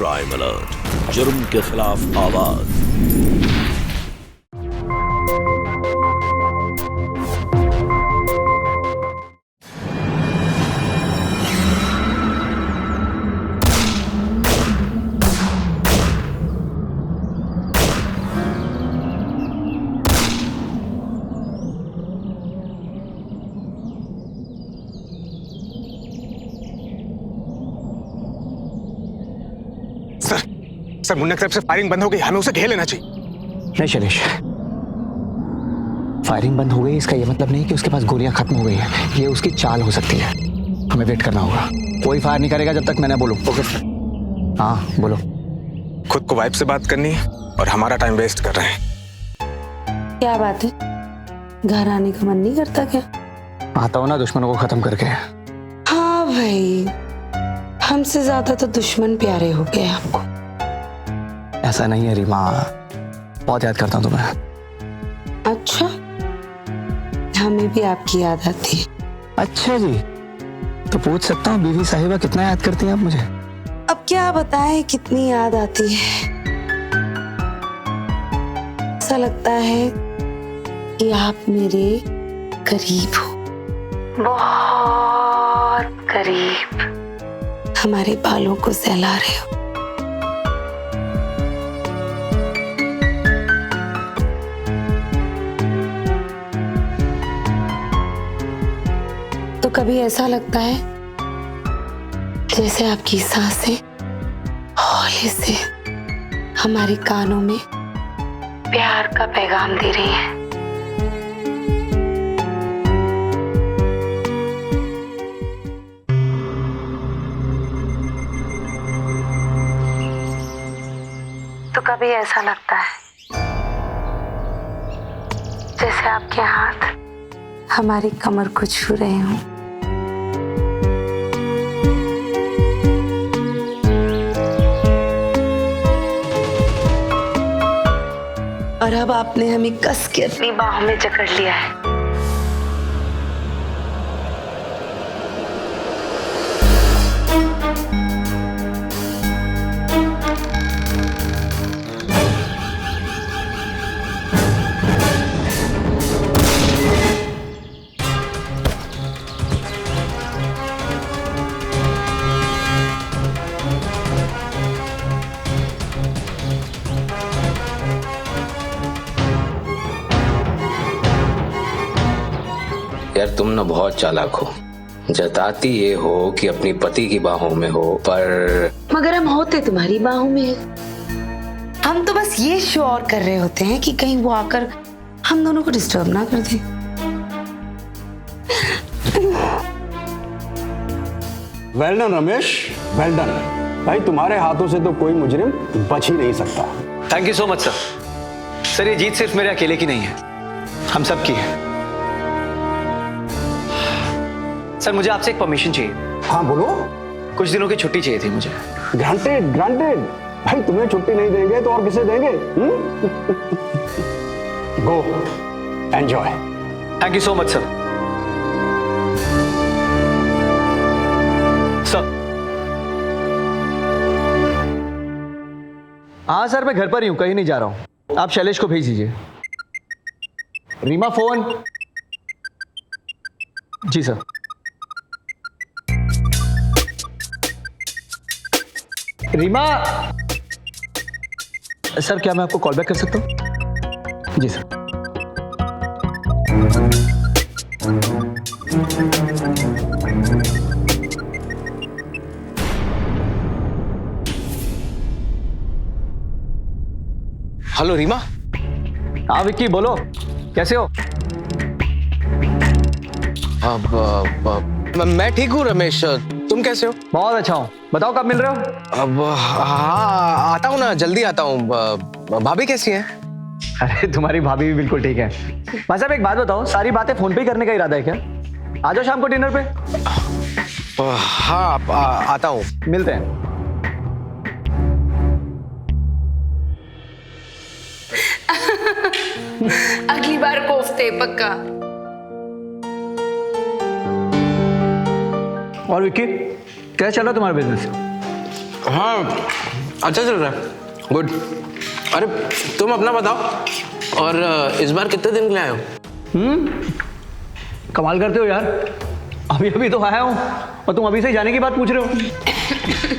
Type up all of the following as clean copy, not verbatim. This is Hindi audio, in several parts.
क्राइम अलर्ट, जुर्म के खिलाफ आवाज। सर मुन्ना की तरफ से फायरिंग बंद हो गई, हमें उसे घेर लेना चाहिए। नहीं शैलेश, फायरिंग बंद हो गई इसका ये मतलब नहीं कि उसके पास गोलियां खत्म हो गई हैं। ये उसकी चाल हो सकती है, हमें वेट करना होगा। कोई फायर नहीं करेगा जब तक मैं ना बोलूं। Okay sir. हाँ बोलो। खुद को वाइफ से बात करनी है और हमारा टाइम वेस्ट कर रहे हैं। क्या बात है, घर आने का मन नहीं करता क्या? आता हूँ ना दुश्मनों को खत्म करके। हाँ भाई, हमसे ज्यादा तो दुश्मन प्यारे हो गए आपको। ऐसा नहीं है रीमा, बहुत याद करता हूँ तुम्हें। अच्छा, हमें भी आपकी याद आती है। अच्छा जी, तो पूछ सकता हूँ बीवी साहिबा कितना याद करती हैं आप मुझे? अब क्या बताएं कितनी याद आती है। ऐसा लगता है कि आप मेरे करीब हो, बहुत करीब, हमारे बालों को सहला रहे हो। तो कभी ऐसा लगता है जैसे आपकी सांसें हौले से हमारे कानों में प्यार का पैगाम दे रही हैं। तो कभी ऐसा लगता है जैसे आपके हाथ हमारी कमर को छू रहे हों। और अब आपने हमें कस के अपनी बाहों में जकड़ लिया है। यार तुम ना बहुत चालाक हो, जताती ये हो कि अपनी पति की बाहों में हो, पर मगर हम होते तुम्हारी बाहों में। हम तो बस ये शो और कर रहे होते हैं कि कहीं वो आकर हम दोनों को डिस्टर्ब ना कर दे। Well done Ramesh, well done भाई। तुम्हारे हाथों से तो कोई मुजरिम बच ही नहीं सकता। Thank you so much sir. Sir ये जीत सिर्फ मेरे अकेले की नहीं है, हम सब की है। सर मुझे आपसे एक परमिशन चाहिए। हाँ बोलो। कुछ दिनों की छुट्टी चाहिए थी मुझे। ग्रांटेड ग्रांटेड भाई, तुम्हें छुट्टी नहीं देंगे तो और किसे देंगे? गो enjoy. Thank you so much sir. Sir हाँ सर, मैं घर पर ही हूं, कहीं नहीं जा रहा हूं। आप शैलेश को भेज दीजिए। रीमा फोन। जी सर। रीमा सर, क्या मैं आपको कॉल बैक कर सकता हूं? जी सर। हेलो रीमा। हाँ विक्की बोलो, कैसे हो? मैं ठीक हूँ रमेश, तुम कैसे हो? बहुत अच्छा हूँ। बताओ कब मिल रहे हो? अब हाँ आता हूँ ना, जल्दी आता हूँ। भाभी कैसी है? अरे तुम्हारी भाभी भी बिल्कुल ठीक है। भाई साहब एक बात बताओ, सारी बातें फोन पे ही करने का इरादा है क्या? आ जाओ शाम को डिनर पे। हाँ आता हूँ। मिलते हैं। अगली बार कोफ्ते पक्का। और विक्की कैसा चल रहा तुम्हारा बिजनेस? हाँ अच्छा चल रहा है, गुड। अरे तुम अपना बताओ, और इस बार कितने दिन के लिए आए हो? कमाल करते हो यार, अभी अभी तो आया हूँ और तुम अभी से जाने की बात पूछ रहे हो।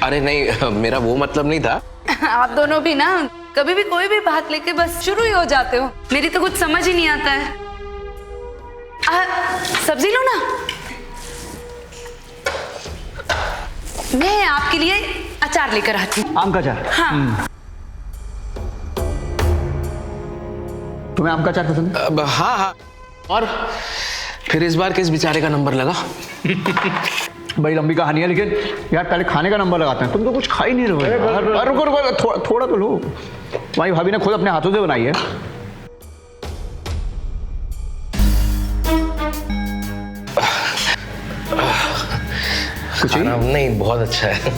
अरे नहीं, मेरा वो मतलब नहीं था। आप दोनों भी ना कभी भी कोई भी बात लेके बस शुरू ही हो जाते हो। मेरी तो कुछ समझ ही नहीं आता है। सब्जी लो ना, मैं आपके लिए अचार लेकर आती हूँ। आम का अचार? हाँ। तुम्हें आम का अचार पसंद है? हाँ हाँ। और फिर इस बार किस बेचारे का नंबर लगा? बड़ी लंबी कहानी है, लेकिन यार पहले खाने का नंबर लगाते हैं। तुम तो कुछ खा ही नहीं रहे हो यार। रुको रुको, थोड़ा तो लो। तुम्हारी भाभी ने खुद अपने हाथों से बनाई है। कुछ ही नहीं, बहुत अच्छा है।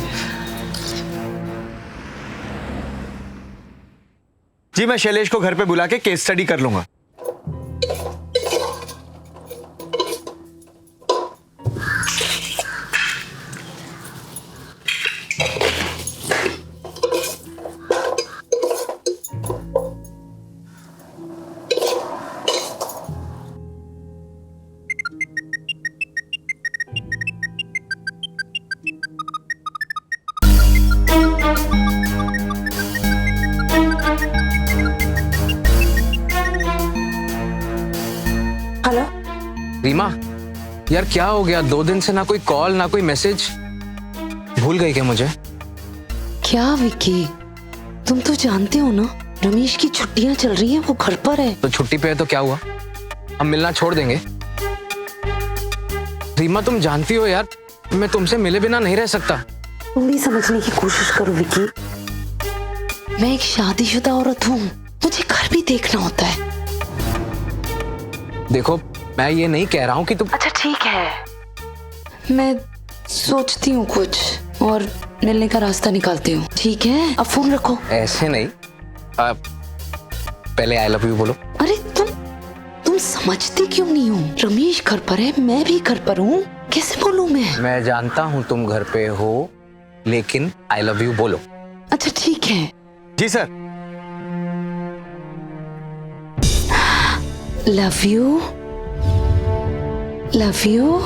जी, मैं शैलेश को घर पे बुला के केस स्टडी कर लूंगा। हेलो रीमा, यार क्या हो गया? 2 दिन से ना कोई कॉल ना कोई मैसेज। भूल गई क्या मुझे? क्या विक्की, तुम तो जानते हो ना रमेश की छुट्टियां चल रही हैं, वो घर पर है। तो छुट्टी पे है तो क्या हुआ, हम मिलना छोड़ देंगे? रीमा तुम जानती हो यार, मैं तुमसे मिले बिना नहीं रह सकता। तुम भी समझने की कोशिश करो विक्की, मैं एक शादीशुदा औरत हूँ, मुझे घर भी देखना होता है। देखो, मैं ये नहीं कह रहा हूँ कि तुम। अच्छा ठीक है, मैं सोचती हूँ कुछ और मिलने का रास्ता निकालती हूँ। ठीक है, अब फोन रखो। ऐसे नहीं, पहले आई लव यू बोलो। अरे तुम समझती क्यों नहीं हो? रमेश घर पर है, मैं भी घर पर हूँ, कैसे बोलूँ मैं जानता हूँ तुम घर पे हो, लेकिन आई लव यू बोलो। अच्छा ठीक है। जी sir. Love you, love you,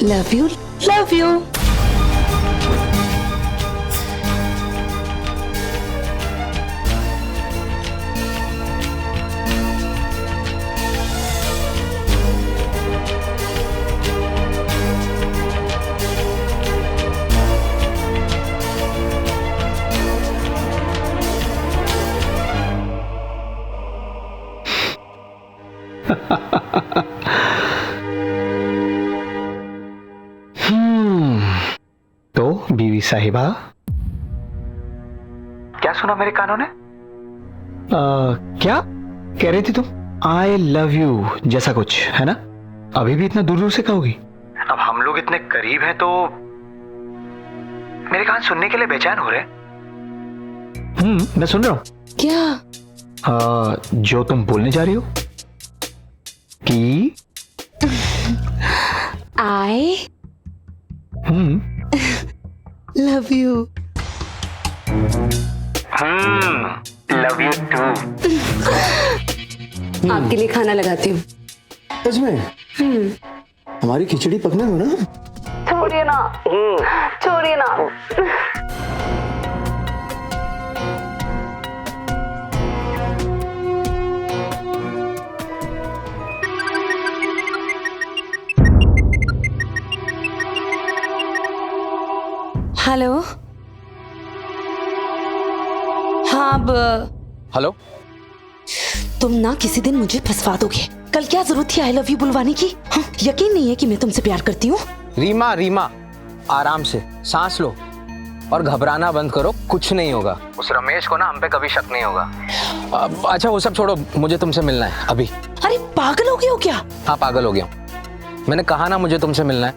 love you, love you. तो बीवी साहिबा, क्या सुना मेरे कानों ने? क्या कह रही थी तुम? आई लव यू जैसा कुछ है ना? अभी भी इतना दूर दूर से कहोगी? अब हम लोग इतने करीब हैं तो मेरे कान सुनने के लिए बेचैन हो रहे। मैं सुन रहा हूं। क्या? जो तुम बोलने जा रही हो कि I love you. Love you too. आपके लिए खाना लगाती हूँ। सच में? हमारी खिचड़ी पकने दो ना। छोड़िए ना, छोड़िए ना। हेलो, हाँ अब हेलो। तुम ना किसी दिन मुझे फंसवा दोगे। कल क्या जरूरत थी आई लव यू बुलवाने की? हाँ, यकीन नहीं है कि मैं तुमसे प्यार करती हूँ। रीमा रीमा, आराम से सांस लो और घबराना बंद करो, कुछ नहीं होगा। उस रमेश को ना हम पे कभी शक नहीं होगा। अच्छा वो सब छोड़ो, मुझे तुमसे मिलना है अभी। अरे पागल हो गए हो क्या? हाँ पागल हो गया हूँ, मैंने कहा ना मुझे तुमसे मिलना है।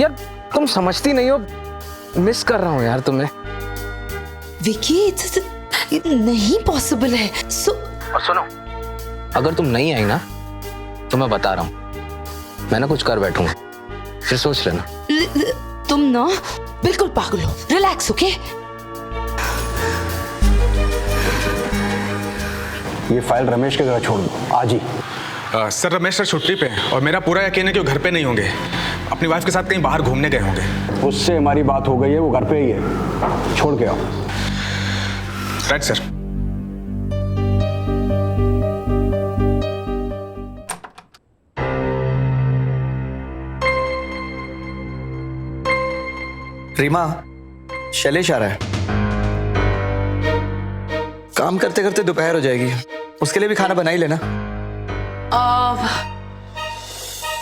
यार तुम समझती नहीं हो, मिस कर रहा हूँ यार तुम्हें। विकी नहीं पॉसिबल है। और सुनो, अगर तुम नहीं आई ना तो मैं बता रहा हूँ, मैं ना कुछ कर बैठूंगा, फिर सोच लेना। तुम ना बिल्कुल पागल हो, रिलैक्स, ओके? ये फाइल रमेश के घर छोड़ दो आज ही। सर रमेश सर छुट्टी पे हैं और मेरा पूरा यकीन है कि वो घर पे नहीं होंगे, अपनी वाइफ के साथ कहीं बाहर घूमने गए होंगे। उससे हमारी बात हो गई है, वो घर पे ही है, छोड़ के आओ। Right sir. रीमा, शैलेश आ रहा है। काम करते करते दोपहर हो जाएगी, उसके लिए भी खाना बना ही लेना।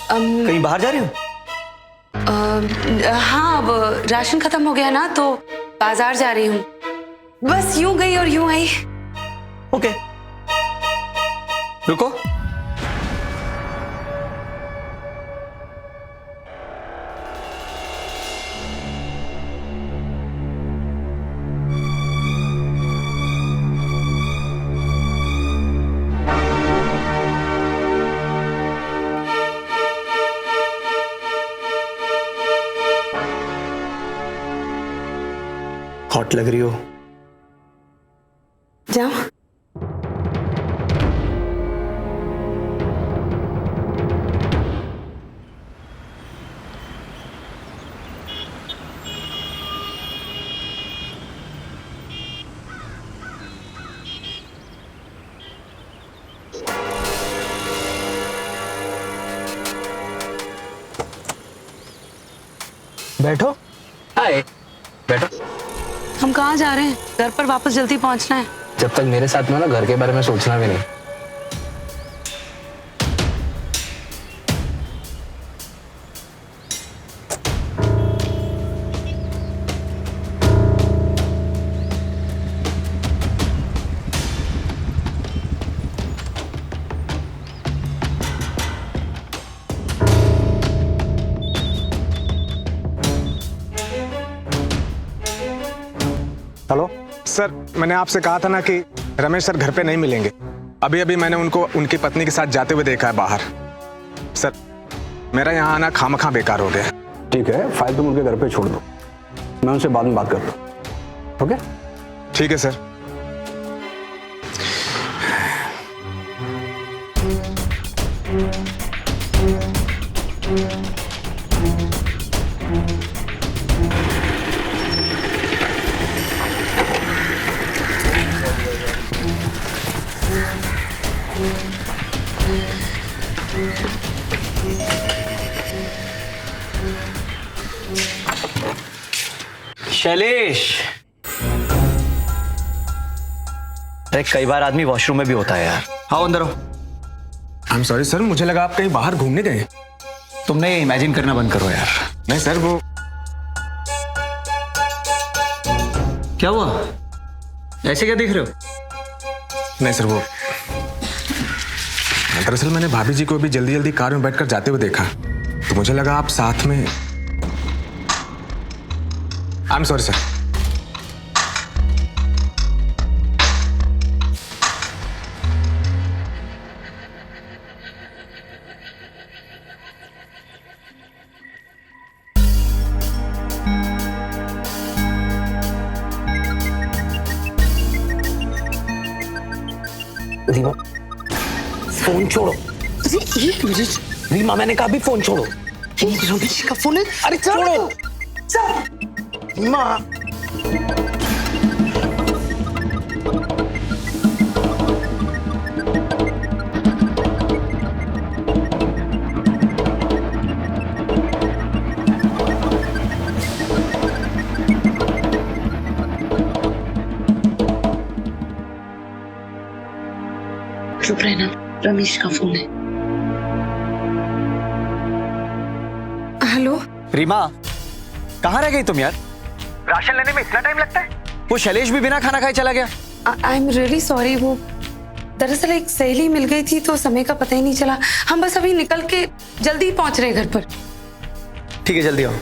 कहीं बाहर जा रही हो? हाँ, अब राशन खत्म हो गया ना तो बाजार जा रही हूँ। बस यूं गई और यूं आई। ओके, रुको। हॉट लग रही हो। जाओ। बैठो। हाय, बैठो। हम कहाँ जा रहे हैं? घर पर वापस जल्दी पहुंचना है। जब तक मेरे साथ में हो ना, घर के बारे में सोचना भी नहीं। हेलो सर मैंने आपसे कहा था ना कि रमेश सर घर पे नहीं मिलेंगे। अभी अभी मैंने उनको उनकी पत्नी के साथ जाते हुए देखा है बाहर। सर मेरा यहाँ आना खामखा बेकार हो गया। ठीक है, फाइल तुम उनके घर पे छोड़ दो, मैं उनसे बाद में बात करता हूँ। ओके, ठीक है सर। शैलेश, अरे कई बार आदमी वॉशरूम में भी होता है यार। आओ अंदर हो। आई एम सॉरी सर, मुझे लगा आप कहीं बाहर घूमने गए। तुमने इमेजिन करना बंद करो यार। नहीं सर, वो क्या हुआ? ऐसे क्या देख रहे हो? नहीं सर, वो दरअसल मैंने भाभी जी को भी जल्दी जल्दी कार में बैठकर जाते हुए देखा, तो मुझे लगा आप साथ में। I am sorry sir. Reema, phone छोड़ो। अरे एक मिनट। रीमा, मैंने कहा भी फोन छोड़ो। ये रमेश का फोन है। अरे छोड़ो। माँ, चुप रहना, रमेश का फोन है। हेलो रीमा, कहाँ रह गई तुम यार? राशन लेने में इतना टाइम लगता है? वो शैलेश भी बिना खाना खाए चला गया। I am really sorry. वो दरअसल एक सहेली मिल गई थी तो समय का पता ही नहीं चला। हम बस अभी निकल के जल्दी पहुंच रहे हैं घर पर। ठीक है, जल्दी आओ।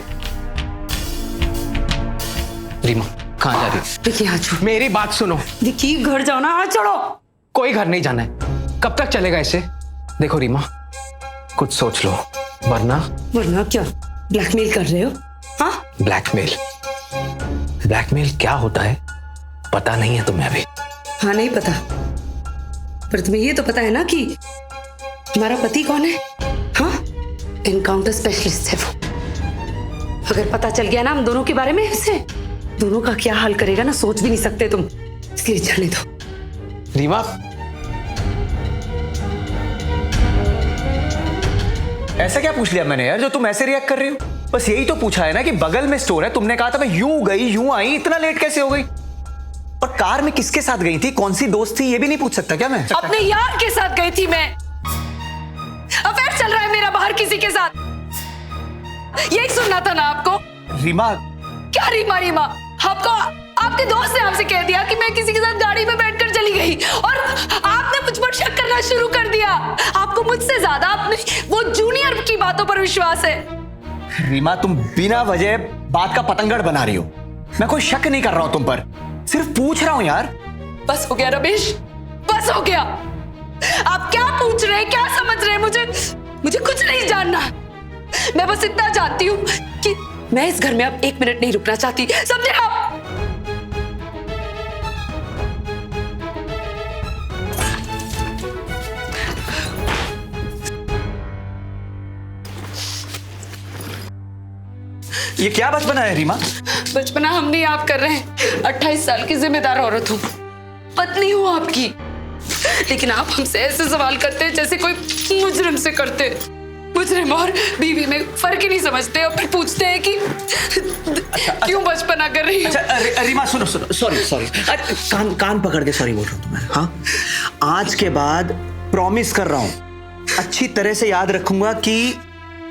रीमा, कहाँ जा रही हो? देखिए हाथ छोड़ो। मेरी बात सुनो। देखिए घर जाओ ना, हाथ छोड़ो। कोई घर नहीं जाना है। कब तक चलेगा ऐसे? देखो रीमा, कुछ सोच लो, वरना। वरना क्या? ब्लैकमेल कर रहे हो? हाँ, ब्लैकमेल? ब्लैकमेल क्या होता है पता नहीं है तुम्हें अभी? हाँ नहीं पता, पर तुम्हें ये तो पता है ना कि हमारा पति कौन है? हाँ, एनकाउंटर स्पेशलिस्ट है वो। अगर पता चल गया ना हम दोनों के बारे में, इसे दोनों का क्या हाल करेगा ना सोच भी नहीं सकते तुम, इसलिए जाने दो। रीमा, ऐसा क्या पूछ लिया मैंने यार जो तुम ऐसे रिएक्ट कर रही हो? बस यही तो पूछा है ना कि बगल में स्टोर है, तुमने कहा था मैं यूं गई यूं आई, इतना लेट कैसे हो गई? और कार में किसके साथ गई थी, कौन सी दोस्त थी, ये भी नहीं पूछ सकता क्या मैं? अपने यार के साथ गई थी मैं। अफेयर चल रहा है मेरा बाहर किसी के साथ, यही सुनना था ना आपको? रीमा, क्या रीमा रीमा? आपको आपके दोस्त ने आपसे कह दिया कि मैं किसी के साथ गाड़ी में बैठकर चली गई और आपने मुझ पर शक करना शुरू कर दिया। आपको मुझसे ज्यादा अपने वो जूनियर की बातों पर विश्वास है। रीमा, तुम बिना वजह बात का पतंगड़ बना रही हो। मैं कोई शक नहीं कर रहा हूं तुम पर, सिर्फ पूछ रहा हूं यार। बस हो गया रमेश, बस हो गया। आप क्या पूछ रहे हैं, क्या समझ रहे हैं? मुझे कुछ नहीं जानना। मैं बस इतना जानती हूँ कि मैं इस घर में अब एक मिनट नहीं रुकना चाहती, समझे आप? ये क्या बचपना है रीमा? बचपना हम नहीं आप कर रहे हैं। 28 साल की जिम्मेदार औरत हूँ, पत्नी हूँ आपकी, लेकिन आप हमसे ऐसे सवाल करते हैं जैसे कोई मुजरिम से करते। मुजरिम और बीवी में फर्क ही नहीं समझते और फिर पूछते हैं कि क्यों बचपना कर रही हो? अच्छा रीमा, सुनो, सॉरी। कान पकड़ के सॉरी बोल रहा हूँ तुम्हें। हाँ, आज के बाद प्रॉमिस कर रहा हूँ अच्छी तरह से याद रखूंगा कि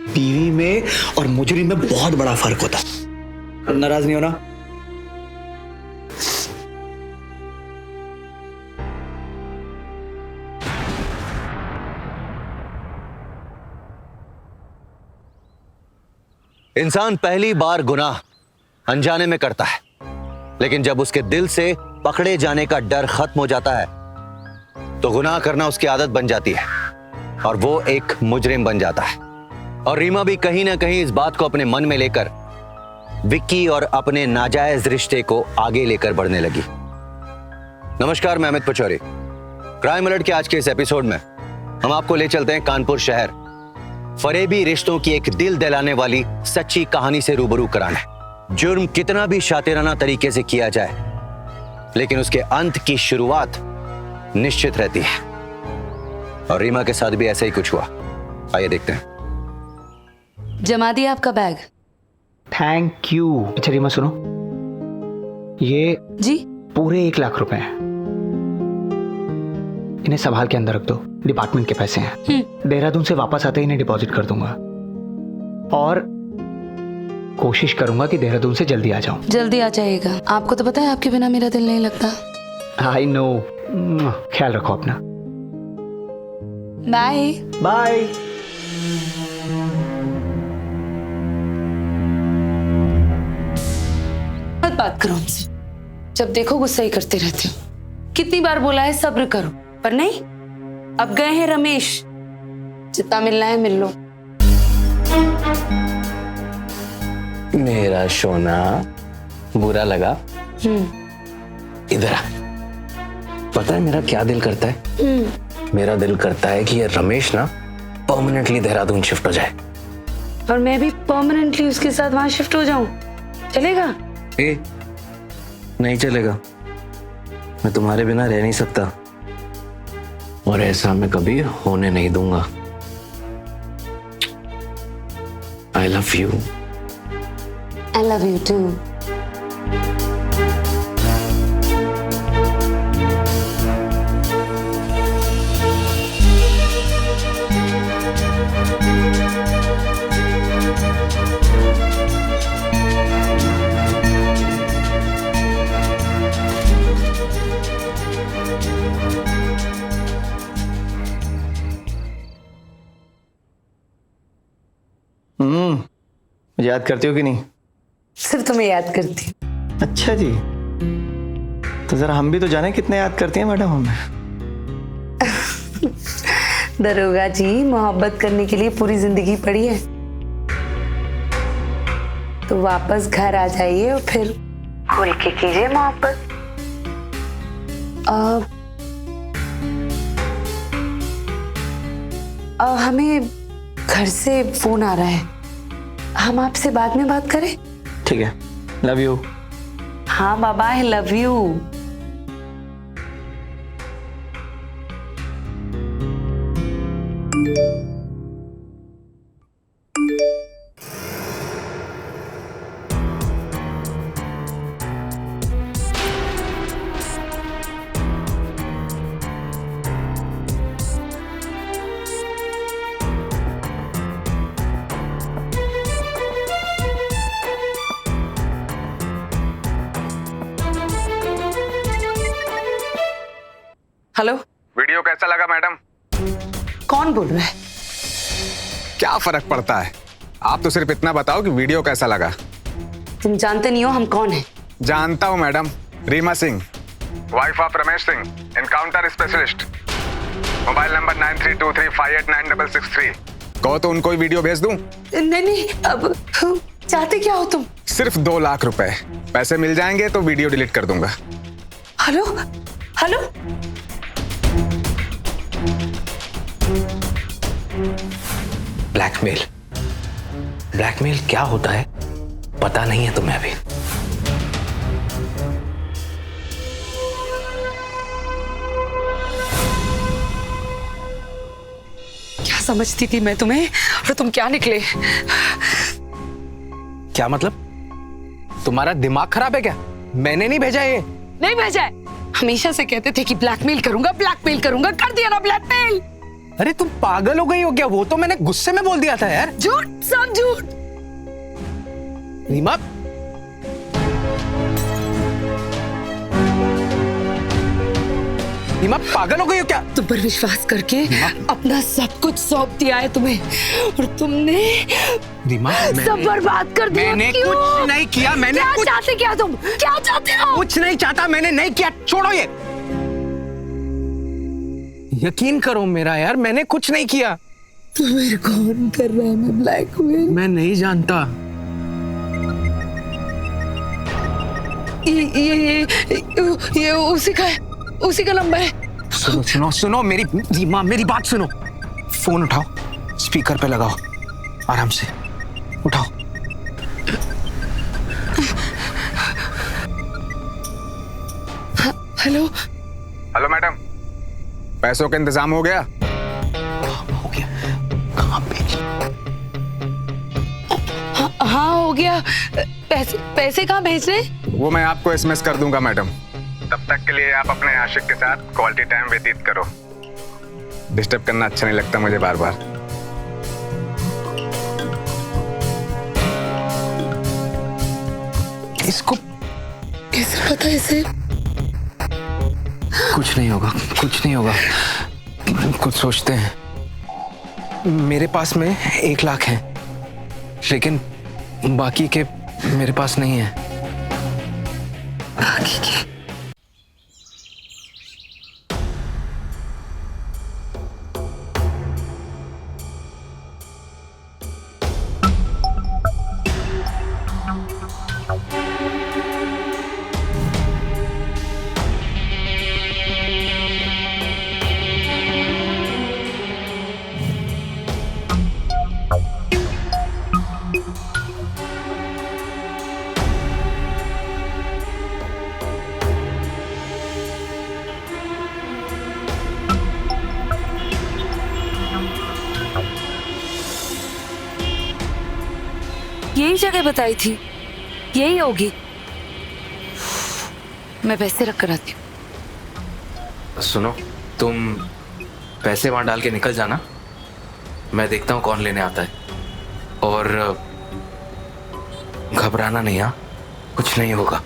बीवी में और मुजरिम में बहुत बड़ा फर्क होता है। नाराज नहीं होना? इंसान पहली बार गुनाह अनजाने में करता है, लेकिन जब उसके दिल से पकड़े जाने का डर खत्म हो जाता है तो गुनाह करना उसकी आदत बन जाती है और वो एक मुजरिम बन जाता है। और रीमा भी कहीं ना कहीं इस बात को अपने मन में लेकर विक्की और अपने नाजायज रिश्ते को आगे लेकर बढ़ने लगी। नमस्कार, मैं अमित पचौरी। क्राइम अलर्ट के आज के इस एपिसोड में हम आपको ले चलते हैं कानपुर शहर, फरेबी रिश्तों की एक दिल दहलाने वाली सच्ची कहानी से रूबरू कराने। जुर्म कितना भी शातिराना तरीके से किया जाए, लेकिन उसके अंत की शुरुआत निश्चित रहती है। और रीमा के साथ भी ऐसा ही कुछ हुआ। आइए देखते हैं। जमा दिया आपका बैग? Thank you. अच्छा रीमा सुनो, ये जी पूरे 1 लाख रुपए हैं, इन्हें संभाल के अंदर रख दो, डिपार्टमेंट के पैसे हैं। देहरादून से वापस आते ही इन्हें डिपॉजिट कर दूंगा और कोशिश करूंगा कि देहरादून से जल्दी आ जाऊं। जल्दी आ जाइएगा, आपको तो पता है आपके बिना मेरा दिल नहीं लगता। I know. ख्याल रखो अपना। Bye bye. मत बात करो हमसे, जब देखो गुस्सा ही करते रहते हो। कितनी बार बोला है सब्र करो, पर नहीं। अब गए हैं रमेश, जितना मिलना है मिल लो। मेरा सोना, बुरा लगा? इधर आ। पता है मेरा क्या दिल करता है? मेरा दिल करता है कि ये रमेश ना परमानेंटली देहरादून शिफ्ट हो जाए और मैं भी परमानेंटली उसके साथ वहां शिफ्ट हो जाऊं। चलेगा? नहीं चलेगा, मैं तुम्हारे बिना रह नहीं सकता और ऐसा मैं कभी होने नहीं दूंगा। I love you. I love you too. मुझे याद करती हो कि नहीं? सिर्फ तुम्हें याद करती हूँ। अच्छा जी, तो जरा हम भी तो जाने कितने याद करती हैं मैडम हमें। दरोगा जी, मोहब्बत करने के लिए पूरी जिंदगी पड़ी है, तो वापस घर आ जाइए और फिर खुल के कीजिए मोहब्बत। हमें घर से फोन आ रहा है, हम आपसे बाद में बात करें? ठीक है, लव यू। हाँ बाबा, I love you. Hello, video कैसा लगा मैडम? कौन बोल रहा है? क्या फर्क पड़ता है, आप तो सिर्फ इतना बताओ कि वीडियो कैसा लगा। तुम जानते नहीं हो हम कौन हैं? जानता हूँ madam, Reema Singh, wife of Ramesh Singh, encounter specialist. Mobile number 9323589663। कहो तो उनको ही वीडियो भेज दूं? नहीं, अब चाहते क्या हो तुम? सिर्फ 2 लाख रुपए, पैसे मिल जाएंगे तो वीडियो डिलीट कर दूंगा। हेलो हेलो, ब्लैकमेल, ब्लैकमेल क्या होता है पता नहीं है तुम्हें अभी। क्या समझती थी मैं तुम्हें, और तुम क्या निकले? क्या मतलब? तुम्हारा दिमाग खराब है क्या? मैंने नहीं भेजा ये। नहीं भेजा है, हमेशा से कहते थे कि ब्लैकमेल करूंगा, ब्लैकमेल करूंगा, कर दिया ना ब्लैकमेल। अरे तुम पागल हो गई हो क्या? वो तो मैंने गुस्से में बोल दिया था यार। झूठ, सब झूठ। रीमा, रीमा पागल हो गई हो क्या? तुम पर विश्वास करके अपना सब कुछ सौंप दिया है तुम्हें, और तुमने रीमा, सब बर्बाद कर दिया। मैंने क्यों? कुछ नहीं किया। मैंने क्या कुछ चाहते, क्या तुम क्या चाहते हो? कुछ नहीं चाहता, मैंने नहीं किया। छोड़ो ये, यकीन करो मेरा यार, मैंने कुछ नहीं किया। तो मेरे कौन कर रहा है मैं ब्लैकमेल? मैं नहीं जानता। ये उसी का नंबर है। सुनो सुनो सुनो, मेरी रीमा, मेरी बात सुनो। फोन उठाओ, स्पीकर पे लगाओ, आराम से उठाओ। हेलो हेलो मैडम, पैसों का इंतजाम हो गया? हो गया? कहाँ पे? हाँ हो गया। पैसे कहाँ भेजने? वो मैं आपको एसएमएस कर दूंगा मैडम। तब तक के लिए आप अपने आशिक के साथ क्वालिटी टाइम व्यतीत करो। डिस्टर्ब करना अच्छा नहीं लगता मुझे बार बार। इसको कैसे पता इसे? कुछ नहीं होगा, कुछ नहीं होगा। कुछ सोचते हैं। मेरे पास में 1 लाख है, लेकिन बाकी के मेरे पास नहीं है। बाकी के? यही जगह बताई थी, यही होगी। मैं पैसे रख कर आती हूँ। सुनो, तुम पैसे वहां डाल के निकल जाना, मैं देखता हूँ कौन लेने आता है। और घबराना नहीं, हाँ, कुछ नहीं होगा।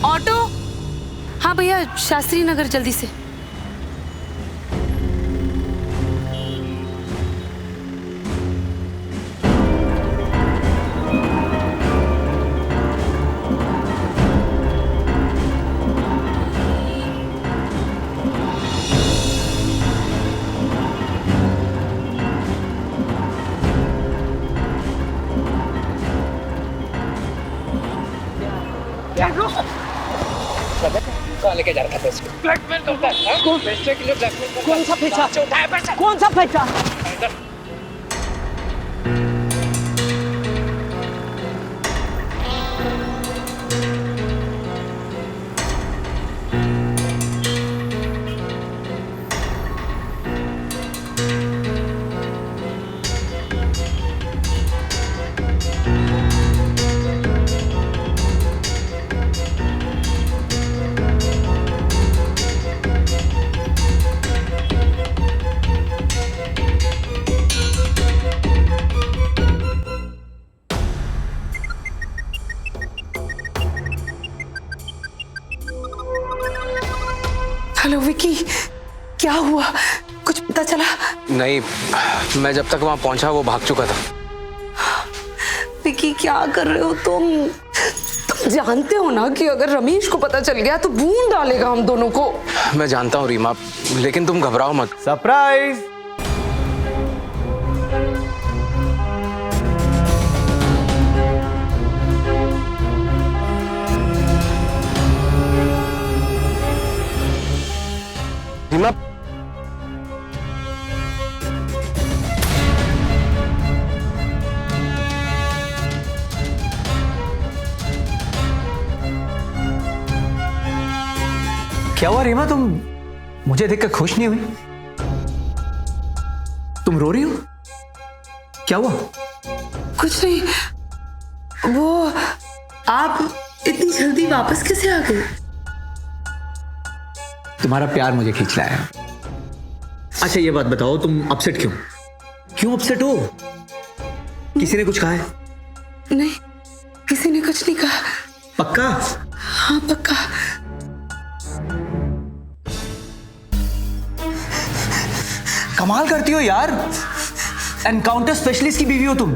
ऑटो? हाँ भैया, शास्त्री नगर जल्दी से। कहाँ लेके जा रखा था इसको? ब्लैकमेल करता है, हाँ? पैसे के लिए ब्लैकमेल करता है। कौन सा पैसा? उठाया पैसा। कौन सा पैसा? हेलो विकी, क्या हुआ? कुछ पता चला? नहीं, मैं जब तक वहां पहुंचा वो भाग चुका था। विकी क्या कर रहे हो तुम जानते हो ना कि अगर रमेश को पता चल गया तो भून डालेगा हम दोनों को। मैं जानता हूँ रीमा, लेकिन तुम घबराओ मत। सरप्राइज। रीमा, क्या हुआ रीमा, तुम मुझे देखकर खुश नहीं हुई? तुम रो रही हो? क्या हुआ? कुछ नहीं। वो आप इतनी जल्दी वापस कैसे आ गए? तुम्हारा प्यार मुझे खींच लाया है। अच्छा ये बात बताओ, तुम अपसेट क्यों? क्यों अपसेट हो? किसी ने कुछ कहा है? नहीं, किसी ने कुछ नहीं कहा। पक्का? हाँ पक्का। कमाल करती हो यार, एनकाउंटर स्पेशलिस्ट की बीवी हो तुम,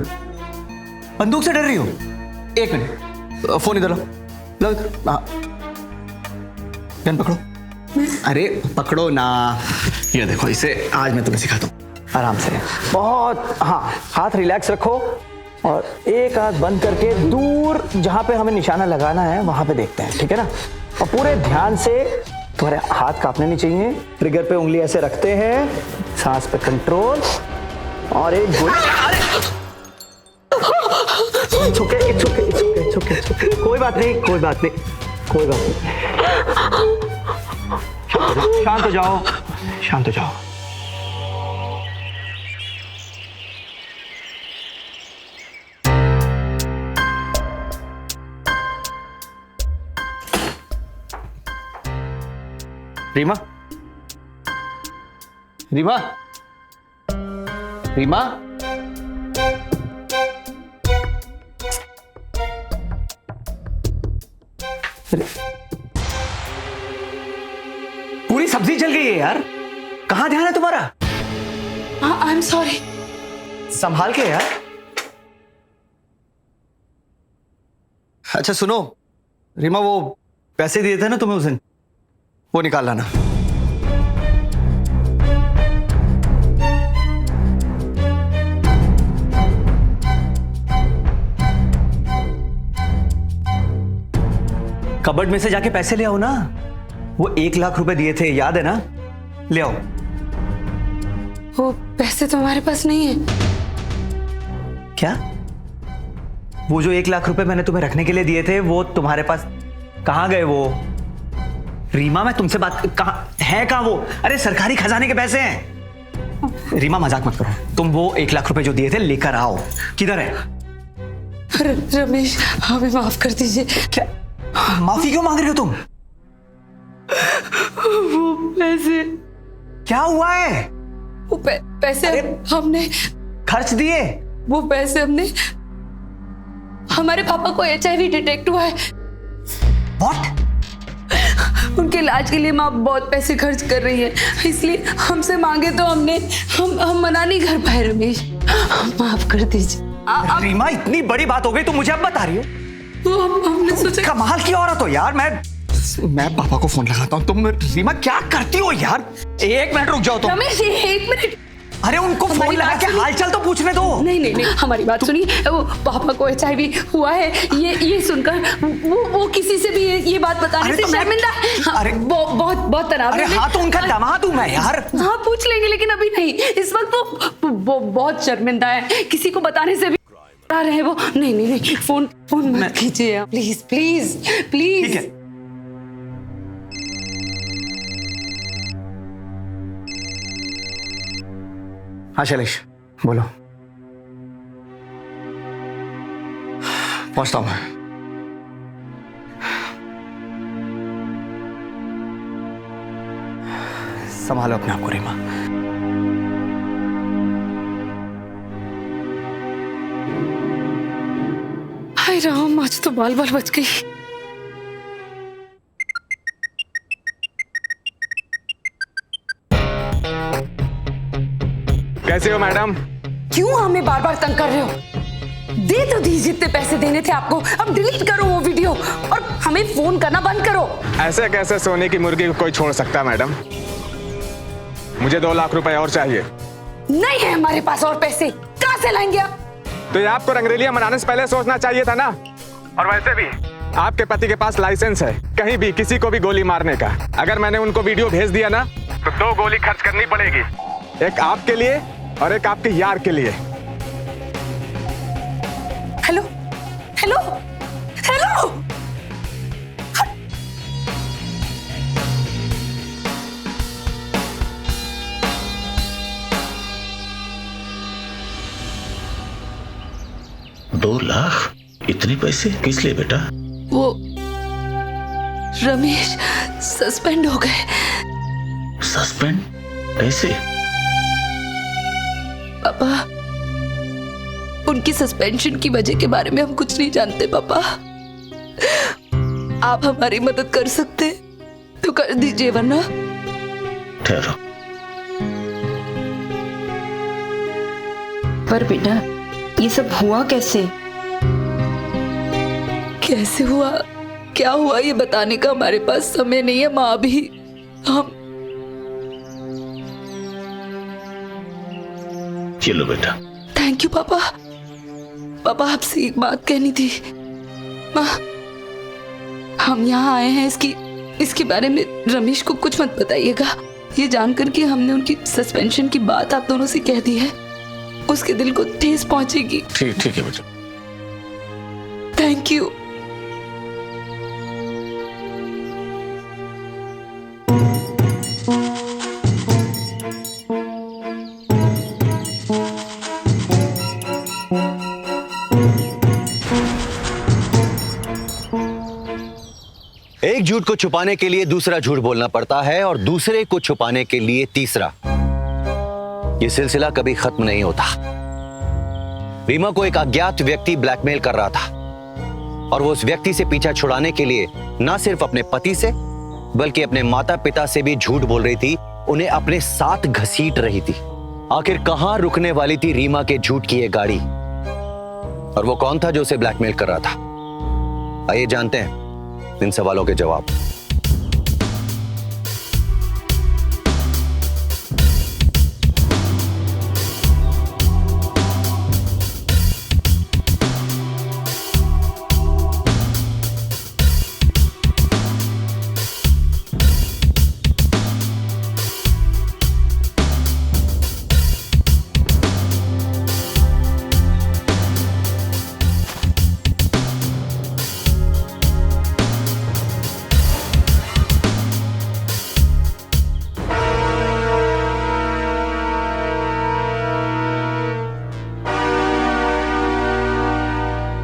बंदूक से डर रही हो? एक मिनट, फोन इधर लो, लो इधर। हाँ, गन पकड़ो। अरे पकड़ो ना, ये देखो, इसे आज मैं तुम्हें सिखाता हूँ। आराम से, बहुत, हाँ, हाथ रिलैक्स रखो और एक हाथ बंद करके दूर जहां पे हमें निशाना लगाना है वहां पे देखते हैं, ठीक है ना? और पूरे ध्यान से, तुम्हारे हाथ कांपने नहीं चाहिए, ट्रिगर पे उंगली ऐसे रखते हैं, सांस पे कंट्रोल और एक गोली। It's okay, it's okay, it's okay, it's okay, it's okay. कोई बात नहीं, कोई बात नहीं, कोई बात नहीं। शांत हो जाओ, शांत हो जाओ। रीमा, रीमा, रीमा, पूरी सब्जी जल गई है यार, कहां ध्यान है तुम्हारा? आई एम सॉरी। संभाल के यार। अच्छा सुनो रीमा, वो पैसे दिए थे ना तुम्हें उस दिन, वो निकाल लाना। कबर्ड में से जाके पैसे ले आओ ना, वो 1 लाख रुपए दिए थे, याद है ना? ले आओ। वो पैसे तुम्हारे पास नहीं है? क्या? वो जो 1 लाख रुपए मैंने तुम्हें रखने के लिए दिए थे वो तुम्हारे पास कहां गए? वो रीमा, मैं तुमसे बात, कहां है, कहां वो? अरे सरकारी खजाने के पैसे हैं। रीमा मजाक मत करो, तुम वो 1 लाख रुपए जो दिए थे लेकर आओ। किधर है? रमेश, हमें माफ कर दीजिए। क्या माफी क्यों मांग रही हो तुम? वो पैसे, क्या हुआ है? वो पैसे हमने खर्च दिए? वो पैसे हमने, हमारे पापा को HIV डिटेक्ट हुआ है। What? उनके इलाज के लिए माँ बहुत पैसे खर्च कर रही है, इसलिए हमसे मांगे तो हम मना नहीं कर पाए। रमेश, माफ कर दीजिए। रीमा, इतनी बड़ी बात हो गई तुम मुझे अब बता रही हो? तो हमने सोचा। कमाल की औरत हो यार। मैं पापा को फोन लगाता हूँ। तुम रीमा क्या करती हो यार? 1 मिनट रुक जाओ तुम। रमेश 1 मिनट। अरे उनको फोन हमारी लगा बात के सुनिए। हालचाल तो पूछने दो। नहीं नहीं नहीं, हमारी बात सुनिए। वो पापा को HIV हुआ है, ये सुनकर वो किसी से भी ये बात बताने अरे से तो मैं- शर्मिंदा है। हाँ, अरे- बहुत बहुत तनाव अरे में। हाँ तो उनका दामाद हूं मैं यार। हाँ पूछ लेंगे, लेकिन अभी नहीं। इस वक्त वो बहुत शर्मिंदा है, किसी को बताने से भी डरा रहे हैं वो। नहीं नहीं नहीं, फोन मत कीजिए आप, प्लीज प्लीज प्लीज। ठीक है। हाँ शैलेश बोलो। पहुंचता हूं मैं। संभालो अपने आप को रीमा। हाय राम, आज तो बाल बाल बच गई। कैसे हो मैडम? क्यों हमें बार बार तंग कर रहे हो? दे तो दीजिए, जितने पैसे देने थे आपको। अब डिलीट करो वो वीडियो और हमें फोन करना बंद करो। ऐसे कैसे सोने की मुर्गी को कोई छोड़ सकता है मैडम? मुझे 2 लाख रुपए और चाहिए। नहीं है हमारे पास और पैसे, कहाँ से लाएंगे आप? तो ये आपको रंगरेलियां मनाने से पहले सोचना चाहिए था ना। और वैसे भी आपके पति के पास लाइसेंस है कहीं भी किसी को भी गोली मारने का। अगर मैंने उनको वीडियो भेज दिया ना तो 2 गोली खर्च करनी पड़ेगी, एक आपके लिए और एक आपके यार के लिए। Hello hello hello. दो लाख? इतने पैसे किस लिए बेटा? वो रमेश सस्पेंड हो गए। सस्पेंड? कैसे? पापा, उनकी सस्पेंशन की वजह के बारे में हम कुछ नहीं जानते पापा। आप हमारी मदद कर सकते तो कर दीजिए, वरना ठहरो। पर बेटा, ये सब हुआ कैसे? कैसे हुआ, क्या हुआ, ये बताने का हमारे पास समय नहीं है माँ भी। हम चलो बेटा। थैंक यू पापा। पापा आपसे एक बात कहनी थी। माँ, हम यहाँ आए हैं इसके बारे में रमेश को कुछ मत बताइएगा। ये जानकर कि हमने उनकी सस्पेंशन की बात आप दोनों से कह दी है, उसके दिल को ठेस पहुंचेगी। ठीक है बेटा। Thank you. एक झूठ को छुपाने के लिए दूसरा झूठ बोलना पड़ता है और दूसरे को छुपाने के लिए तीसरा। यह सिलसिला कभी खत्म नहीं होता। रीमा को एक अज्ञात व्यक्ति ब्लैकमेल कर रहा था और वो उस व्यक्ति से पीछा छुड़ाने के लिए न सिर्फ अपने पति से बल्कि अपने माता पिता से भी झूठ बोल रही थी, उन्हें अपने साथ घसीट रही थी। आखिर कहां रुकने वाली थी रीमा के झूठ की ये गाड़ी, और वो कौन था जो उसे ब्लैकमेल कर रहा था? आइए जानते हैं इन सवालों के जवाब।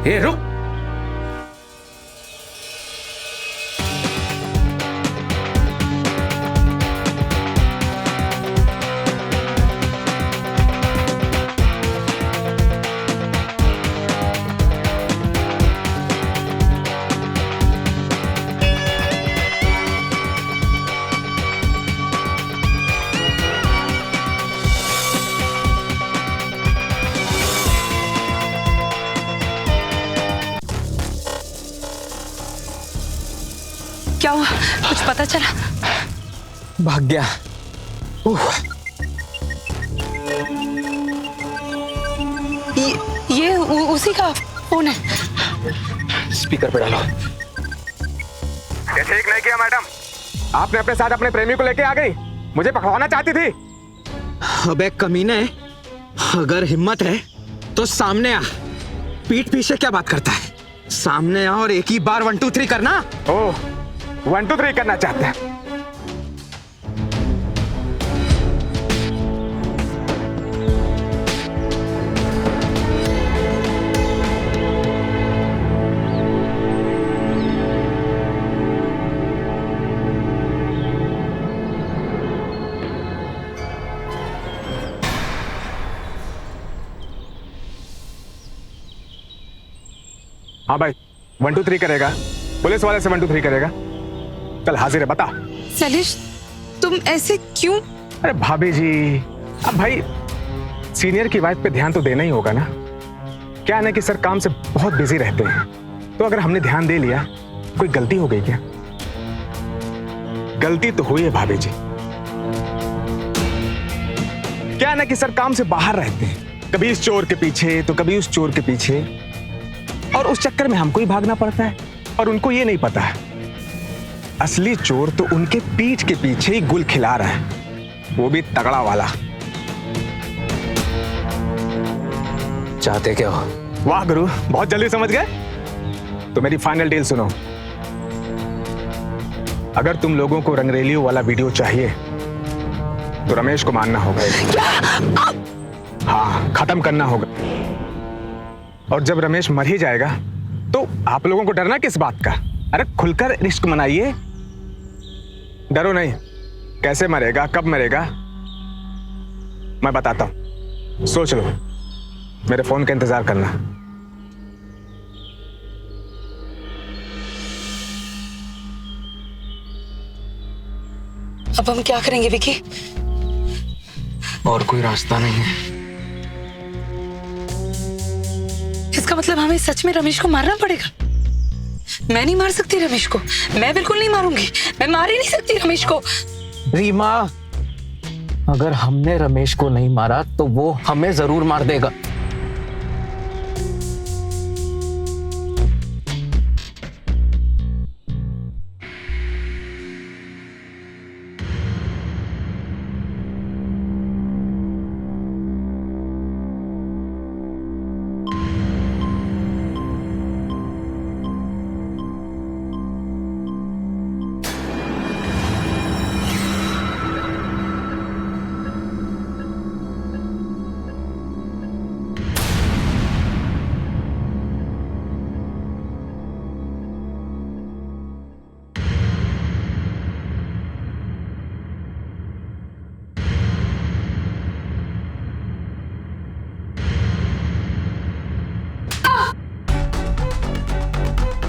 ए रुक। क्या हुआ, कुछ पता चला? भाग गया। ये उसी का फोन है। स्पीकर पे डालो। ये ठीक नहीं किया मैडम, आपने अपने साथ अपने प्रेमी को लेके आ गई, मुझे पकड़वाना चाहती थी। अबे कमीने, अगर हिम्मत है तो सामने आ। पीठ पीछे क्या बात करता है? सामने आ और एक ही बार 1 2 3 करना। ओह, 1 2 3 करना चाहते हैं। हाँ भाई, 1 2 3 करेगा, पुलिस वाले से 1 2 3 करेगा। चल हाजिर है, बता। शैलेश, तुम ऐसे क्यों? अरे भाभी जी, अब भाई सीनियर की वाइफ पे ध्यान तो देना ही होगा ना। क्या है ना कि सर काम से बहुत बिजी रहते हैं, तो अगर हमने ध्यान दे लिया, कोई गलती हो गई क्या? गलती तो हुई है भाभी जी। क्या है ना कि सर काम से बाहर रहते हैं, कभी इस चोर के पीछे तो कभी उस चोर के पीछे, और उस चक्कर में हमको ही भागना पड़ता है। और उनको ये नहीं पता है, असली चोर तो उनके पीठ के पीछे ही गुल खिला रहा है, वो भी तगड़ा वाला। चाहते क्या हो? वाह गुरु, बहुत जल्दी समझ गए। तो मेरी फाइनल डील सुनो। अगर तुम लोगों को रंगरेलियों वाला वीडियो चाहिए तो रमेश को मारना होगा। हाँ, खत्म करना होगा। और जब रमेश मर ही जाएगा तो आप लोगों को डरना किस बात का? अरे खुलकर रिस्क मनाइए, डरो नहीं। कैसे मरेगा, कब मरेगा, मैं बताता हूं, सोच लो। मेरे फोन का इंतजार करना। अब हम क्या करेंगे विकी? और कोई रास्ता नहीं है। इसका मतलब हमें सच में रमेश को मारना पड़ेगा। मैं नहीं मार सकती रमेश को, मैं बिल्कुल नहीं मारूंगी, मैं मार ही नहीं सकती रमेश को। रीमा, अगर हमने रमेश को नहीं मारा तो वो हमें जरूर मार देगा।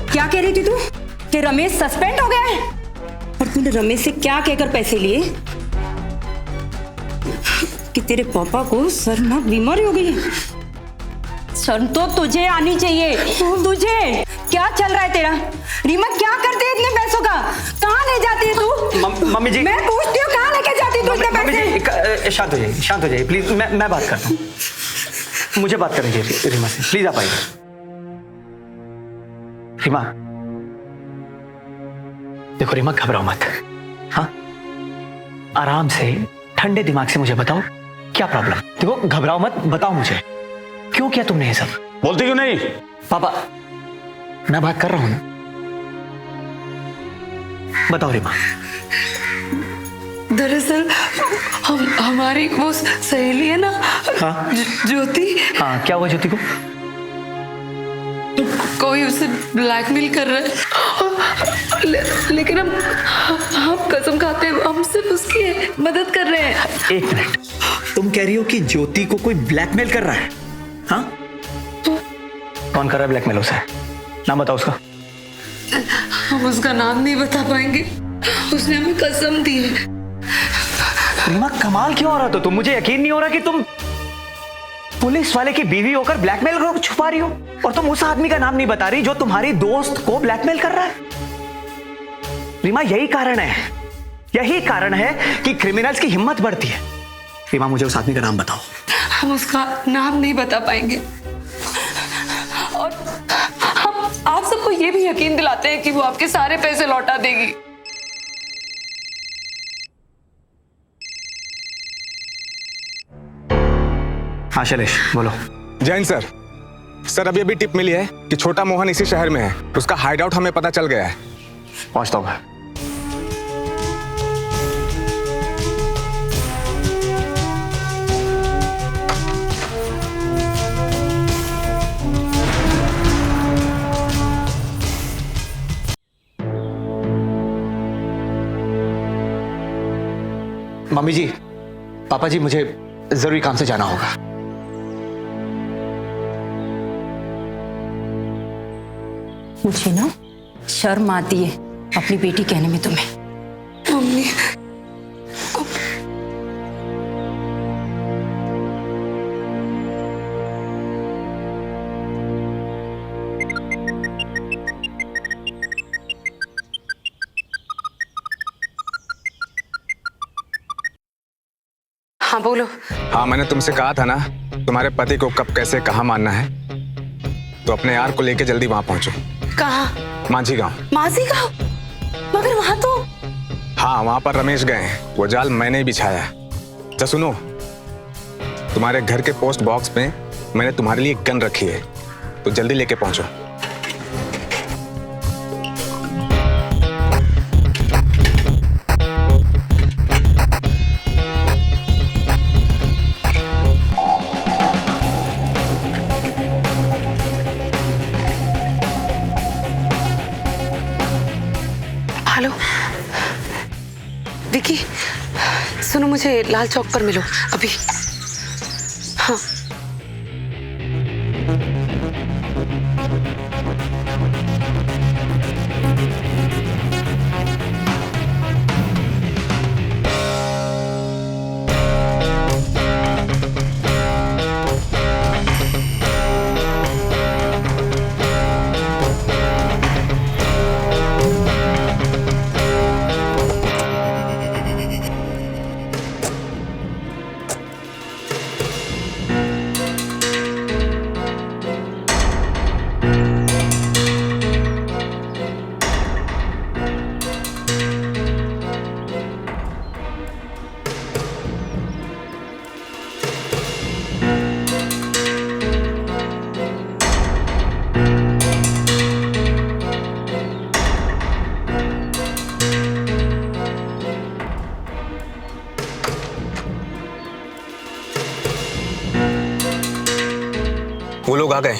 क्या कह रही थी तू कि रमेश सस्पेंड हो गया है? और तूने रमेश से क्या कहकर पैसे लिए कि तेरे पापा को शर्मनाक बीमारी हो गई है? शर्म तो तुझे आनी चाहिए। तुझे क्या चल रहा है तेरा? रीमा, क्या करती है इतने पैसों का? कहाँ ले जाती है तू? मम्मी जी, मैं पूछती हूँ कहाँ लेके जाती है तू इतने पैसे? शांत हो जाइए, शांत हो जाइए प्लीज। मैं बात करता हूँ, मुझे बात करनी चाहिए रीमा से। प्लीज आप आइए। रीमा, देखो रीमा, घबराओ मत। हाँ, आराम से ठंडे दिमाग से मुझे बताओ क्या प्रॉब्लम। देखो घबराओ मत, बताओ मुझे क्यों किया तुमने ये सब? बोलती क्यों नहीं? पापा, मैं बात कर रहा हूं ना, बताओ रीमा। दरअसल हमारी वो सहेली है ना, हाँ? ज्योति। हाँ, क्या हुआ ज्योति को? कोई उसे ब्लैकमेल कर रहा है, लेकिन हम कसम खाते हैं हम सिर्फ उसकी मदद कर रहे हैं। एक मिनट, तुम कह रही हो कि ज्योति को कोई ब्लैकमेल कर रहा है? हाँ, कौन कर रहा है ब्लैकमेल उसे? नाम बताओ उसका। हम उसका नाम नहीं बता पाएंगे, उसने हमें कसम दी है। रीमा, कमाल क्यों हो रहा? तो तुम, मुझे यकीन नहीं हो रहा कि तुम पुलिस वाले की बीवी होकर ब्लैकमेल को छुपा रही हो, और तुम उस आदमी का नाम नहीं बता रही जो तुम्हारी दोस्त को ब्लैकमेल कर रहा है। रीमा, यही कारण है कि क्रिमिनल्स की हिम्मत बढ़ती है। रीमा, मुझे उस आदमी का नाम बताओ। हम उसका नाम नहीं बता पाएंगे और हम आप सबको ये भी यकीन दिलाते हैं कि वो आपके सारे पैसे लौटा देगी। हाँ शैलेश, बोलो। जैन सर, सर अभी अभी टिप मिली है कि छोटा मोहन इसी शहर में है। उसका हाइड आउट हमें पता चल गया है। पहुंचता हूँ मैं। मम्मी जी, पापा जी, मुझे जरूरी काम से जाना होगा। मुझे ना शर्म आती है अपनी बेटी कहने में तुम्हें। मम्मी, हाँ बोलो। हाँ, मैंने तुमसे कहा था ना तुम्हारे पति को कब कैसे कहाँ मानना है, तो अपने यार को लेके जल्दी वहां पहुंचो। कहाँ? मांझी गांव। मासी का? मगर वहां तो हाँ, वहां पर रमेश गए हैं। वो जाल मैंने ही बिछाया है। अच्छा सुनो, तुम्हारे घर के पोस्ट बॉक्स में मैंने तुम्हारे लिए एक गन रखी है, तो जल्दी लेके पहुंचो। हेलो विकी, सुनो, मुझे लाल चौक पर मिलो अभी। हाँ वो लोग आ गए।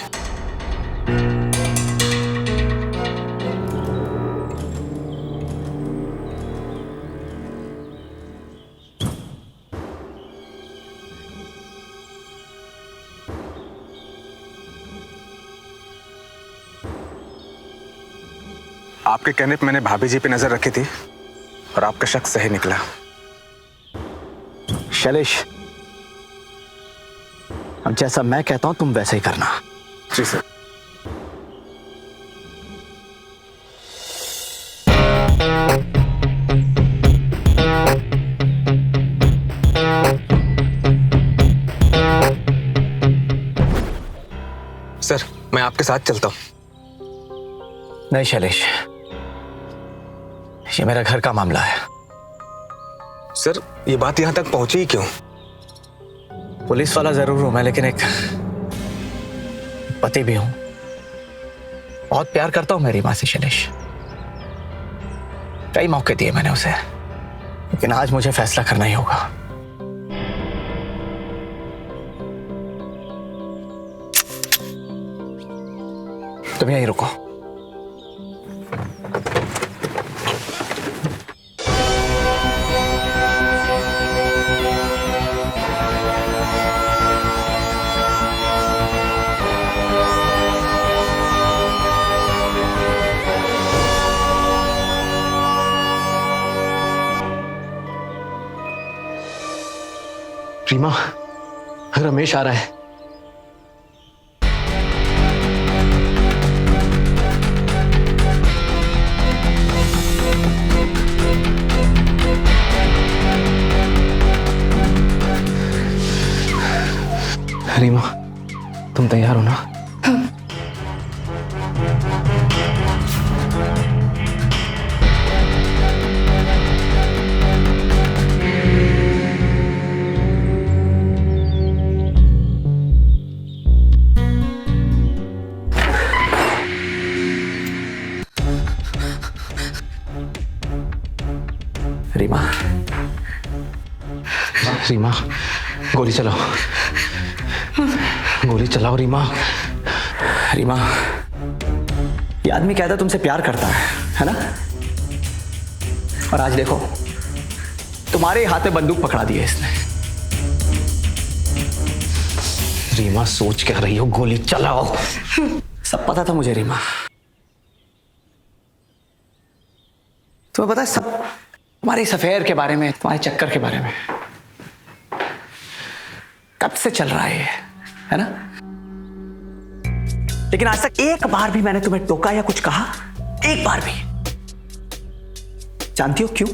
आपके कहने पे मैंने भाभी जी पे नजर रखी थी और आपका शक सही निकला। शैलेश, अब जैसा मैं कहता हूं तुम वैसे ही करना। जी सर। सर, मैं आपके साथ चलता हूं। नहीं शैलेश, ये मेरा घर का मामला है। सर, ये बात यहां तक पहुंची ही क्यों? पुलिस वाला जरूर हूं मैं, लेकिन एक पति भी हूं। बहुत प्यार करता हूं मेरी मां से शैलेश। कई मौके दिए मैंने उसे, लेकिन आज मुझे फैसला करना ही होगा। तुम यहीं रुको। रीमा, रमेश आ रहा है। तुम तैयार हो ना? रीमा, रीमा, गोली चलाओ, गोली चलाओ रीमा। रीमा, ये आदमी कहता तुमसे प्यार करता है ना? और आज देखो, तुम्हारे हाथ में बंदूक पकड़ा दी है इसने। रीमा सोच क्या रही हो? गोली चलाओ। सब पता था मुझे रीमा। तुम्हें पता है सब, तुम्हारे इस अफेयर के बारे में, तुम्हारे चक्कर के बारे में कब से चल रहा है ना? लेकिन आज तक एक बार भी मैंने तुम्हें टोका या कुछ कहा? एक बार भी? जानती हो क्यों?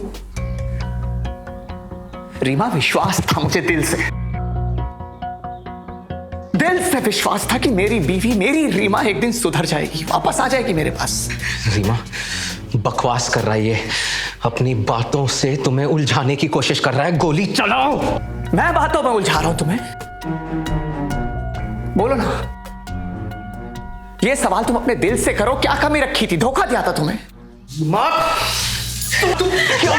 रीमा, विश्वास था मुझे दिल से विश्वास था कि मेरी बीवी, मेरी रीमा एक दिन सुधर जाएगी, वापस आ जाएगी मेरे पास। रीमा बकवास कर रहा है ये, अपनी बातों से तुम्हें उलझाने की कोशिश कर रहा है। गोली चलाओ। मैं बातों में उलझा रहा हूं तुम्हें? बोलो ना, ये सवाल तुम अपने दिल से करो। क्या कमी रखी थी? धोखा दिया था तुम्हें? तुम क्यों?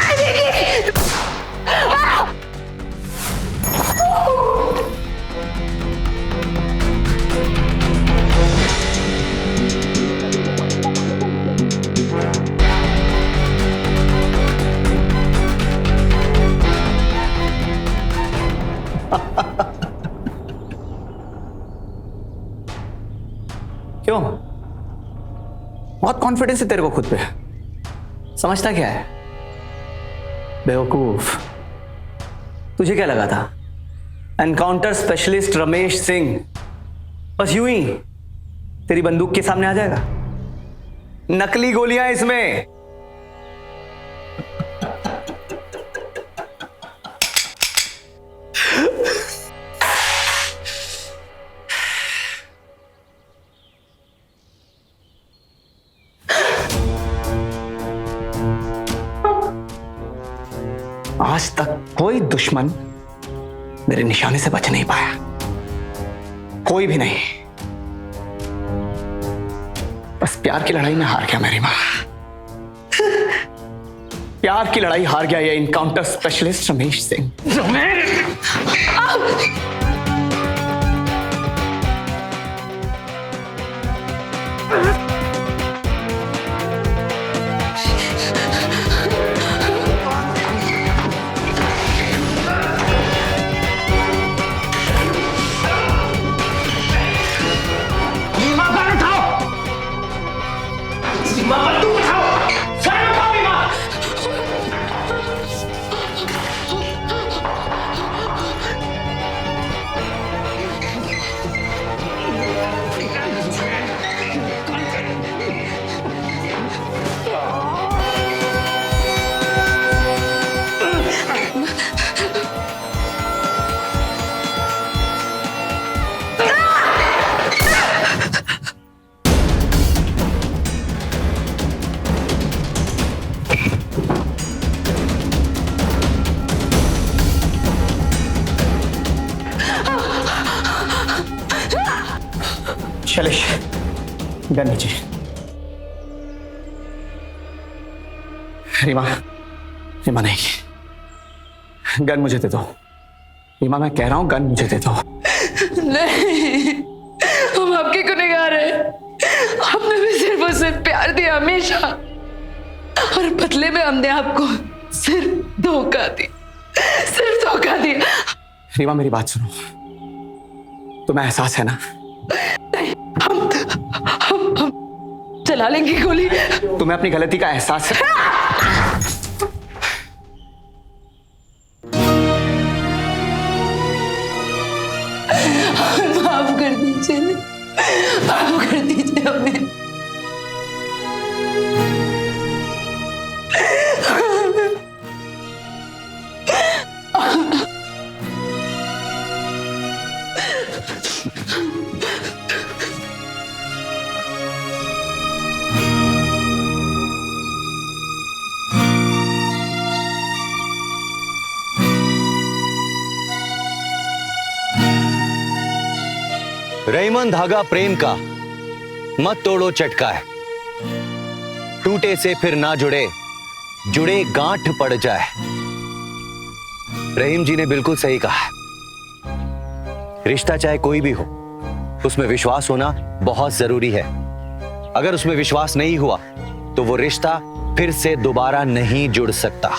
क्यों? बहुत कॉन्फिडेंस है तेरे को खुद पे। समझता क्या है? बेवकूफ। तुझे क्या लगा था एनकाउंटर स्पेशलिस्ट रमेश सिंह बस यूं ही तेरी बंदूक के सामने आ जाएगा? नकली गोलियां इसमें। आज तक कोई दुश्मन मेरे निशाने से बच नहीं पाया, कोई भी नहीं। बस प्यार की लड़ाई में हार गया मेरी मां। प्यार की लड़ाई हार गया ये encounter specialist Ramesh Singh. Shailesh, gun नीचे। रीमा, रीमा नहीं, गन मुझे दे दो। रीमा, मैं कह रहा हूं गन मुझे दे दो। नहीं, हम आपके गुनहगार हैं। आपने भी सिर्फ और सिर्फ प्यार दिया हमेशा, और बदले में हमने आपको सिर्फ धोखा दिया। रीमा, मेरी बात सुनो। तुम्हें एहसास है ना? हम चला लेंगे गोली। तुम्हें अपनी गलती का एहसास है? माफ कर दीजिए, माफ कर दीजिए हमें। रईमन धागा प्रेम का मत तोड़ो चटका है, टूटे से फिर ना जुड़े, जुड़े गांठ पड़ जाए। रहीम जी ने बिल्कुल सही कहा है। रिश्ता चाहे कोई भी हो, उसमें विश्वास होना बहुत जरूरी है। अगर उसमें विश्वास नहीं हुआ तो वो रिश्ता फिर से दोबारा नहीं जुड़ सकता।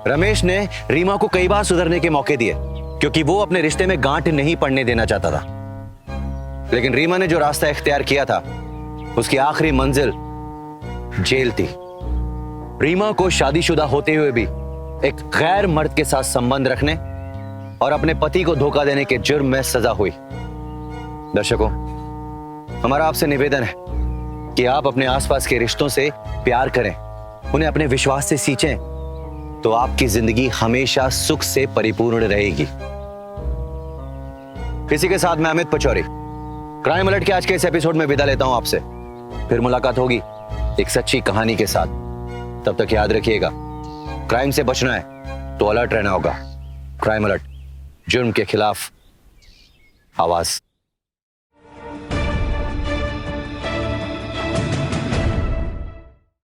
रमेश ने रीमा को कई बार सुधरने के मौके दिए क्योंकि वो अपने रिश्ते में गांठ नहीं पड़ने देना चाहता था, लेकिन रीमा ने जो रास्ता इख्तियार किया था उसकी आखिरी मंजिल जेल थी। रीमा को शादीशुदा होते हुए भी एक गैर मर्द के साथ संबंध रखने और अपने पति को धोखा देने के जुर्म में सजा हुई। दर्शकों, हमारा आपसे निवेदन है कि आप अपने आसपास के रिश्तों से प्यार करें, उन्हें अपने विश्वास से सींचें, तो आपकी जिंदगी हमेशा सुख से परिपूर्ण रहेगी। इसी के साथ मैं अमित पचौरी क्राइम अलर्ट के आज के इस एपिसोड में विदा लेता हूं आपसे। फिर मुलाकात होगी एक सच्ची कहानी के साथ। तब तक याद रखिएगा, क्राइम से बचना है तो अलर्ट रहना होगा। क्राइम अलर्ट, जुर्म के खिलाफ आवाज।